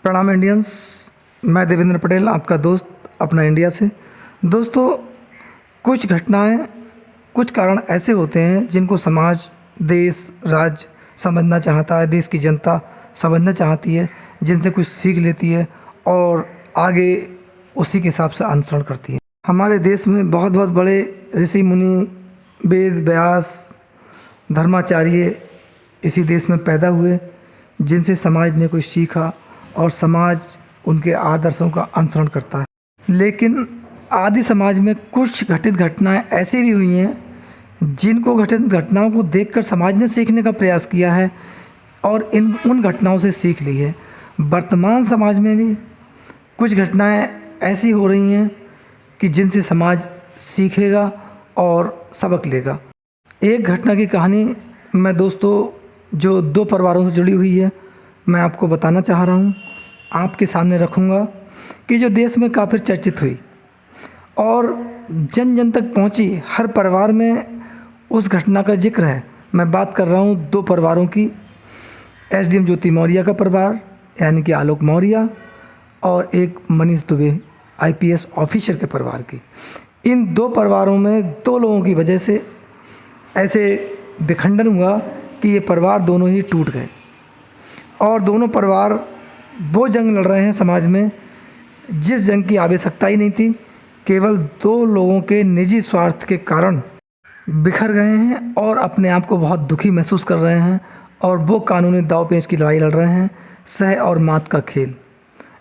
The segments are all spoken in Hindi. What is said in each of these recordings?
प्रणाम इंडियंस। मैं देवेंद्र पटेल, आपका दोस्त अपना इंडिया से। दोस्तों, कुछ घटनाएं, कुछ कारण ऐसे होते हैं जिनको समाज, देश, राज्य समझना चाहता है, देश की जनता समझना चाहती है, जिनसे कुछ सीख लेती है और आगे उसी के हिसाब से अनुसरण करती है। हमारे देश में बहुत बहुत बड़े ऋषि मुनि, वेद व्यास, धर्माचार्य इसी देश में पैदा हुए, जिनसे समाज ने कुछ सीखा और समाज उनके आदर्शों का अनुसरण करता है। लेकिन आदि समाज में कुछ घटित घटनाएं ऐसी भी हुई हैं जिनको घटित घटनाओं को देखकर समाज ने सीखने का प्रयास किया है और उन घटनाओं से सीख ली है। वर्तमान समाज में भी कुछ घटनाएं ऐसी हो रही हैं कि जिनसे समाज सीखेगा और सबक लेगा। एक घटना की कहानी मैं दोस्तों जो दो परिवारों से जुड़ी हुई है, मैं आपको बताना चाह रहा हूँ, आपके सामने रखूँगा कि जो देश में काफ़ी चर्चित हुई और जन जन तक पहुँची। हर परिवार में उस घटना का जिक्र है। मैं बात कर रहा हूँ दो परिवारों की, एसडीएम ज्योति मौर्य का परिवार यानी कि आलोक मौर्य और एक मनीष दुबे आईपीएस ऑफिसर के परिवार की। इन दो परिवारों में दो लोगों की वजह से ऐसे विखंडन हुआ कि ये परिवार दोनों ही टूट गए और दोनों परिवार वो जंग लड़ रहे हैं समाज में जिस जंग की आवश्यकता ही नहीं थी। केवल दो लोगों के निजी स्वार्थ के कारण बिखर गए हैं और अपने आप को बहुत दुखी महसूस कर रहे हैं और वो कानूनी दाव पेच की लड़ाई लड़ रहे हैं, सह और मात का खेल।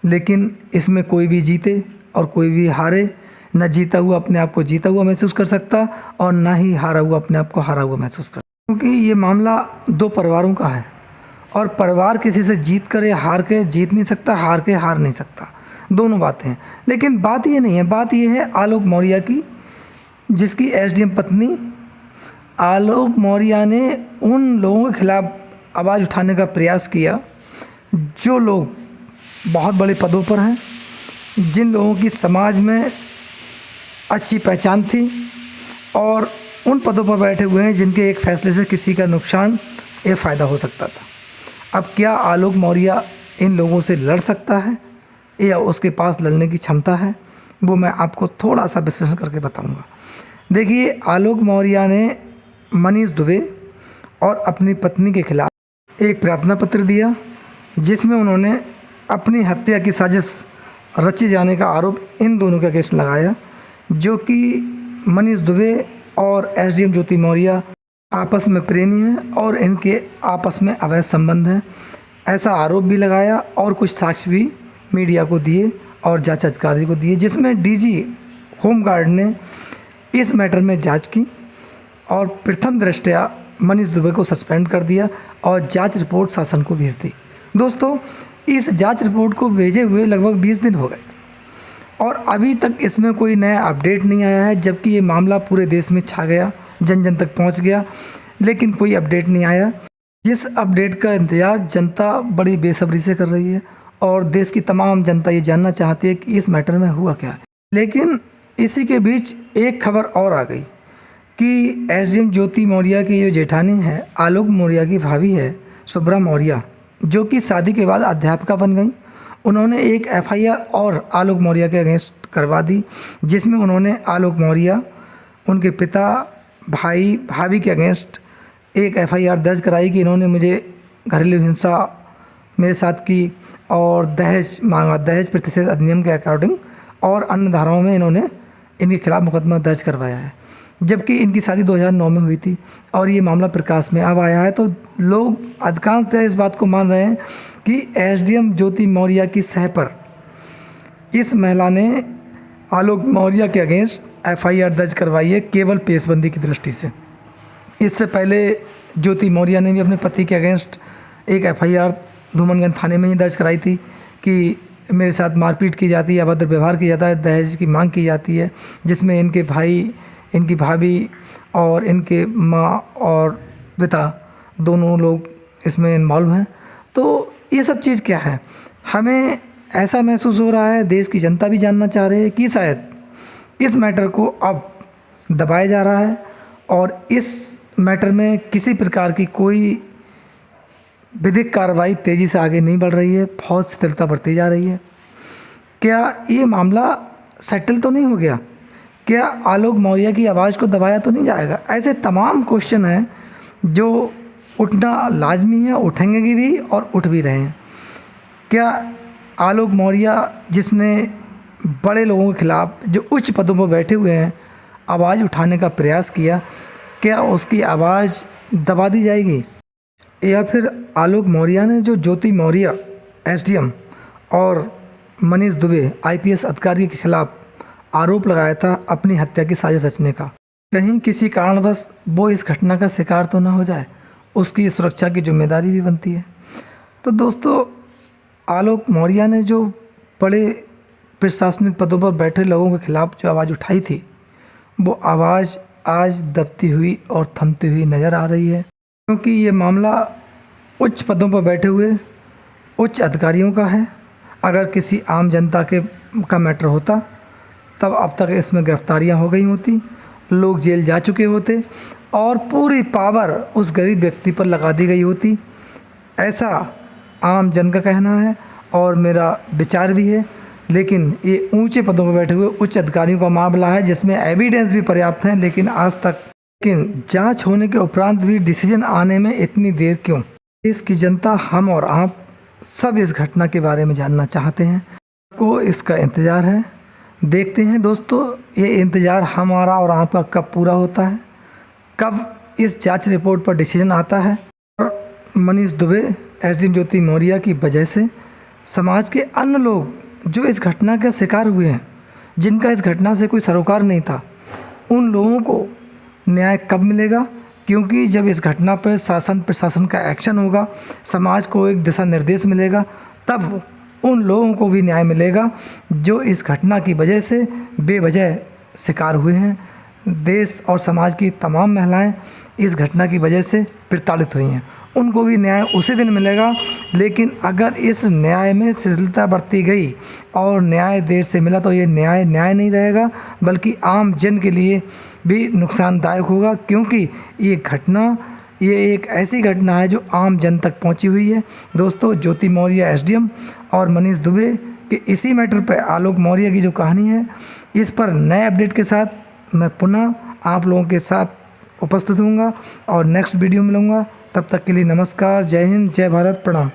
लेकिन इसमें कोई भी जीते और कोई भी हारे, न जीता हुआ अपने आप को जीता हुआ महसूस कर सकता और ना ही हारा हुआ अपने आप को हारा हुआ महसूस कर, क्योंकि ये मामला दो परिवारों का है और परिवार किसी से जीत कर या हार के जीत नहीं सकता, हार के हार नहीं सकता, दोनों बातें हैं। लेकिन बात ये नहीं है, बात ये है आलोक मौर्य की, जिसकी एसडीएम पत्नी आलोक मौर्य ने उन लोगों के खिलाफ आवाज़ उठाने का प्रयास किया जो लोग बहुत बड़े पदों पर हैं, जिन लोगों की समाज में अच्छी पहचान थी और उन पदों पर बैठे हुए हैं जिनके एक फैसले से किसी का नुकसान या फ़ायदा हो सकता था। अब क्या आलोक मौर्य इन लोगों से लड़ सकता है या उसके पास लड़ने की क्षमता है, वो मैं आपको थोड़ा सा विश्लेषण करके बताऊंगा। देखिए, आलोक मौर्य ने मनीष दुबे और अपनी पत्नी के खिलाफ एक प्रार्थना पत्र दिया जिसमें उन्होंने अपनी हत्या की साजिश रचे जाने का आरोप इन दोनों के अगेंस्ट लगाया, जो कि मनीष दुबे और एसडीएम ज्योति मौर्य आपस में प्रेमी हैं और इनके आपस में अवैध संबंध हैं, ऐसा आरोप भी लगाया और कुछ साक्ष्य भी मीडिया को दिए और जांच अधिकारी को दिए, जिसमें डीजी होमगार्ड ने इस मैटर में जांच की और प्रथम दृष्टया मनीष दुबे को सस्पेंड कर दिया और जांच रिपोर्ट शासन को भेज दी। दोस्तों, इस जांच रिपोर्ट को भेजे हुए लगभग 20 दिन हो गए और अभी तक इसमें कोई नया अपडेट नहीं आया है, जबकि ये मामला पूरे देश में छा गया, जन जन तक पहुंच गया, लेकिन कोई अपडेट नहीं आया। जिस अपडेट का इंतज़ार जनता बड़ी बेसब्री से कर रही है और देश की तमाम जनता ये जानना चाहती है कि इस मैटर में हुआ क्या है। लेकिन इसी के बीच एक खबर और आ गई कि एसडीएम ज्योति मौर्य की जो जेठानी है, आलोक मौर्य की भाभी है शुभ्रा मौर्य, जो कि शादी के बाद अध्यापिका बन गई, उन्होंने एक एफआईआर और आलोक मौर्य के अगेंस्ट करवा दी, जिसमें उन्होंने आलोक मौर्य, उनके पिता, भाई, भाभी के अगेंस्ट एक एफआईआर दर्ज कराई कि इन्होंने मुझे घरेलू हिंसा मेरे साथ की और दहेज मांगा, दहेज प्रतिषेध अधिनियम के अकॉर्डिंग और अन्य धाराओं में इन्होंने इनके खिलाफ मुकदमा दर्ज करवाया है, जबकि इनकी शादी 2009 में हुई थी और ये मामला प्रकाश में अब आया है। तो लोग अधिकांशतः इस बात को मान रहे हैं कि एसडीएम ज्योति मौर्य की सह पर इस महिला ने आलोक मौर्य के अगेंस्ट एफआईआर दर्ज करवाई है, केवल पेशबंदी की दृष्टि से। इससे पहले ज्योति मौर्य ने भी अपने पति के अगेंस्ट एक एफआईआर धूमनगंज थाने में ही दर्ज कराई थी कि मेरे साथ मारपीट की जाती है, अभद्र व्यवहार किया जाता है, दहेज की मांग की जाती है, जिसमें इनके भाई, इनकी भाभी और इनके माँ और पिता दोनों लोग इसमें इन्वॉल्व हैं। तो ये सब चीज़ क्या है, हमें ऐसा महसूस हो रहा है, देश की जनता भी जानना चाह रही है कि शायद इस मैटर को अब दबाया जा रहा है और इस मैटर में किसी प्रकार की कोई विधिक कार्रवाई तेज़ी से आगे नहीं बढ़ रही है, बहुत शिथिलता बढ़ती जा रही है। क्या ये मामला सेटल तो नहीं हो गया? क्या आलोक मौर्य की आवाज़ को दबाया तो नहीं जाएगा? ऐसे तमाम क्वेश्चन हैं जो उठना लाजमी है, उठेंगे भी और उठ भी रहे हैं। क्या आलोक मौर्य जिसने बड़े लोगों के खिलाफ जो उच्च पदों पर बैठे हुए हैं आवाज़ उठाने का प्रयास किया, क्या उसकी आवाज़ दबा दी जाएगी? या फिर आलोक मौर्य ने जो ज्योति मौर्य एसडीएम और मनीष दुबे आईपीएस अधिकारी के खिलाफ आरोप लगाया था अपनी हत्या की साजिश रचने का, कहीं किसी कारणवश वो इस घटना का शिकार तो ना हो जाए, उसकी सुरक्षा की जिम्मेदारी भी बनती है। तो दोस्तों, आलोक मौर्य ने जो बड़े प्रशासनिक पदों पर बैठे लोगों के खिलाफ जो आवाज़ उठाई थी, वो आवाज़ आज दबती हुई और थमती हुई नज़र आ रही है, क्योंकि ये मामला उच्च पदों पर बैठे हुए उच्च अधिकारियों का है। अगर किसी आम जनता का मैटर होता तब अब तक इसमें गिरफ्तारियां हो गई होती, लोग जेल जा चुके होते और पूरी पावर उस गरीब व्यक्ति पर लगा दी गई होती। ऐसा आम जन का कहना है और मेरा विचार भी है। लेकिन ये ऊंचे पदों पर बैठे हुए उच्च अधिकारियों का मामला है जिसमें एविडेंस भी पर्याप्त हैं, लेकिन आज तक जांच होने के उपरांत भी डिसीजन आने में इतनी देर क्यों? देश की जनता, हम और आप सब इस घटना के बारे में जानना चाहते हैं, को इसका इंतज़ार है। देखते हैं दोस्तों, ये इंतज़ार हमारा और आपका कब पूरा होता है, कब इस जांच रिपोर्ट पर डिसीजन आता है। और मनीष दुबे, एसडीएम ज्योति मौर्य की वजह से समाज के अन्य लोग जो इस घटना के शिकार हुए हैं, जिनका इस घटना से कोई सरोकार नहीं था, उन लोगों को न्याय कब मिलेगा? क्योंकि जब इस घटना पर शासन प्रशासन का एक्शन होगा, समाज को एक दिशा निर्देश मिलेगा, तब उन लोगों को भी न्याय मिलेगा जो इस घटना की वजह से बेवजह शिकार हुए हैं। देश और समाज की तमाम महिलाएं इस घटना की वजह से प्रताड़ित हुई हैं, उनको भी न्याय उसी दिन मिलेगा। लेकिन अगर इस न्याय में शिथिलता बढ़ती गई और न्याय देर से मिला तो ये न्याय नहीं रहेगा, बल्कि आम जन के लिए भी नुकसानदायक होगा, क्योंकि ये एक ऐसी घटना है जो आम जन तक पहुंची हुई है। दोस्तों, ज्योति मौर्य एसडीएम और मनीष दुबे के इसी मैटर पर आलोक मौर्य की जो कहानी है, इस पर नए अपडेट के साथ मैं पुनः आप लोगों के साथ उपस्थित होऊंगा और नेक्स्ट वीडियो मिलूँगा। तब तक के लिए नमस्कार, जय हिंद, जय भारत, प्रणाम।